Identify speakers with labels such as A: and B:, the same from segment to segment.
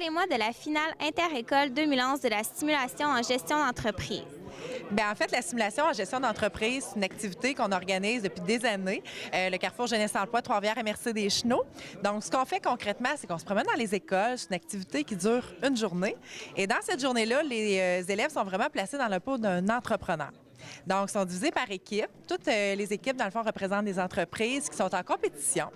A: Parlez-moi de la finale interécole 2011 de la simulation en gestion d'entreprise.
B: Bien, en fait, la simulation en gestion d'entreprise, c'est une activité qu'on organise depuis des années. Le Carrefour Jeunesse Emploi Trois-Rivières et Mercier-des-Chenaux. Donc, ce qu'on fait concrètement, c'est qu'on se promène dans les écoles. C'est une activité qui dure une journée. Et dans cette journée-là, les élèves sont vraiment placés dans la peau d'un entrepreneur. Donc, ils sont divisés par équipe. Toutes les équipes, dans le fond, représentent des entreprises qui sont en compétition.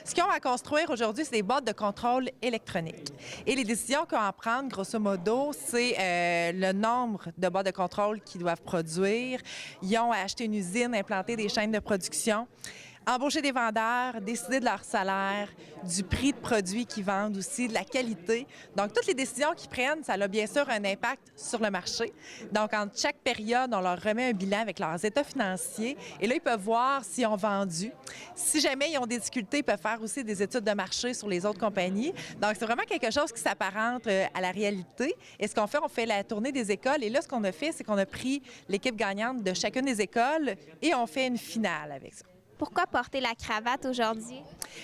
B: Ce qu'ils ont à construire aujourd'hui, c'est des boîtes de contrôle électronique. Et les décisions qu'on va en prendre, grosso modo, c'est le nombre de boîtes de contrôle qu'ils doivent produire. Ils ont à acheter une usine, implanter des chaînes de production, embaucher des vendeurs, décider de leur salaire, du prix de produits qu'ils vendent aussi, de la qualité. Donc, toutes les décisions qu'ils prennent, ça a bien sûr un impact sur le marché. Donc, entre chaque période, on leur remet un bilan avec leurs états financiers. Et là, ils peuvent voir s'ils ont vendu. Si jamais ils ont des difficultés, ils peuvent faire aussi des études de marché sur les autres compagnies. Donc, c'est vraiment quelque chose qui s'apparente à la réalité. Et ce qu'on fait, on fait la tournée des écoles. Et là, ce qu'on a fait, c'est qu'on a pris l'équipe gagnante de chacune des écoles et on fait une finale avec ça.
A: Pourquoi porter la cravate aujourd'hui?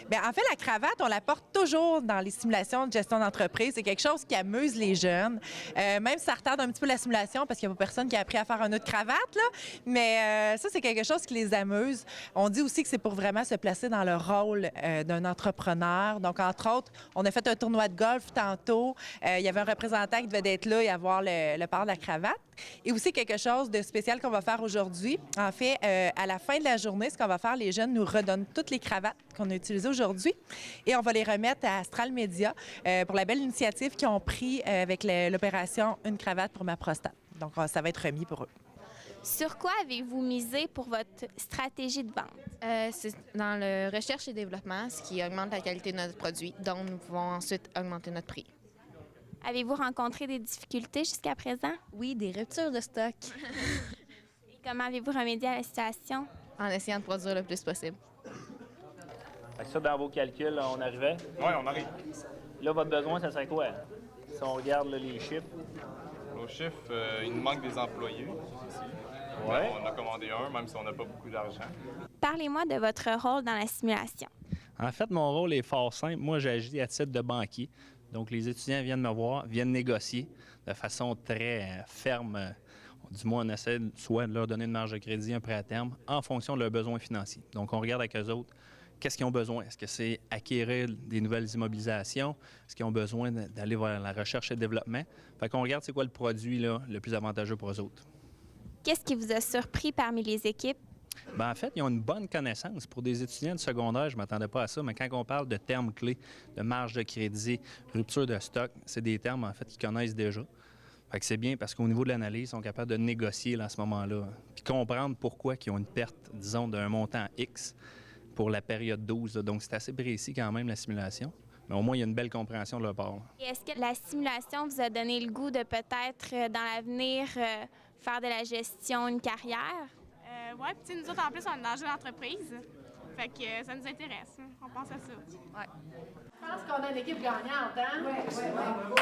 B: Bien, en fait, la cravate, on la porte toujours dans les simulations de gestion d'entreprise. C'est quelque chose qui amuse les jeunes. Même si ça retarde un petit peu la simulation parce qu'il n'y a pas personne qui a appris à faire un nœud de cravate, là. Mais ça, c'est quelque chose qui les amuse. On dit aussi que c'est pour vraiment se placer dans le rôle d'un entrepreneur. Donc, entre autres, on a fait un tournoi de golf tantôt. Il y avait un représentant qui devait être là et avoir le port de la cravate. Et aussi quelque chose de spécial qu'on va faire aujourd'hui. En fait, à la fin de la journée, ce qu'on va faire, les jeunes nous redonnent toutes les cravates qu'on a utilisées aujourd'hui et on va les remettre à Astral Media pour la belle initiative qu'ils ont pris avec l'opération Une cravate pour ma prostate. Donc, ça va être remis pour eux.
A: Sur quoi avez-vous misé pour votre stratégie de vente?
C: C'est dans le recherche et développement, ce qui augmente la qualité de notre produit, dont nous pouvons ensuite augmenter notre prix.
A: Avez-vous rencontré des difficultés jusqu'à présent?
C: Oui, des ruptures de stock.
A: Et comment avez-vous remédié à la situation?
C: En essayant de produire le plus possible.
D: Fait que ça, dans vos calculs, là, on arrivait?
E: Oui, on arrive.
D: Là, votre besoin, ça serait quoi? Si on regarde là, les chiffres.
E: Nos chiffres, il nous manque des employés ici.
D: Ouais.
E: On a commandé un, même si on n'a pas beaucoup d'argent.
A: Parlez-moi de votre rôle dans la simulation.
F: En fait, mon rôle est fort simple. Moi, j'agis à titre de banquier. Donc, les étudiants viennent me voir, viennent négocier de façon très ferme. Du moins, on essaie soit de leur donner une marge de crédit, un prêt à terme, en fonction de leurs besoins financiers. Donc, on regarde avec eux autres qu'est-ce qu'ils ont besoin. Est-ce que c'est acquérir des nouvelles immobilisations? Est-ce qu'ils ont besoin d'aller vers la recherche et le développement? Fait qu'on regarde c'est quoi le produit là, le plus avantageux pour eux autres.
A: Qu'est-ce qui vous a surpris parmi les équipes?
F: Bien, en fait, ils ont une bonne connaissance. Pour des étudiants de secondaire, je ne m'attendais pas à ça, mais quand on parle de termes clés, de marge de crédit, rupture de stock, c'est des termes, en fait, qu'ils connaissent déjà. Fait que c'est bien parce qu'au niveau de l'analyse, ils sont capables de négocier là, à ce moment-là, puis comprendre pourquoi ils ont une perte, disons, d'un montant X pour la période 12. Là. Donc, c'est assez précis quand même, la simulation. Mais au moins, il y a une belle compréhension de leur part.
A: Et est-ce que la simulation vous a donné le goût de peut-être, dans l'avenir, faire de la gestion une carrière?
G: Oui, puis nous autres, en plus, on est dans le jeu d'entreprise. Fait que ça nous intéresse. On pense à ça.
C: Ouais.
H: Je pense qu'on a une équipe gagnante, hein? Oui, oui, oui.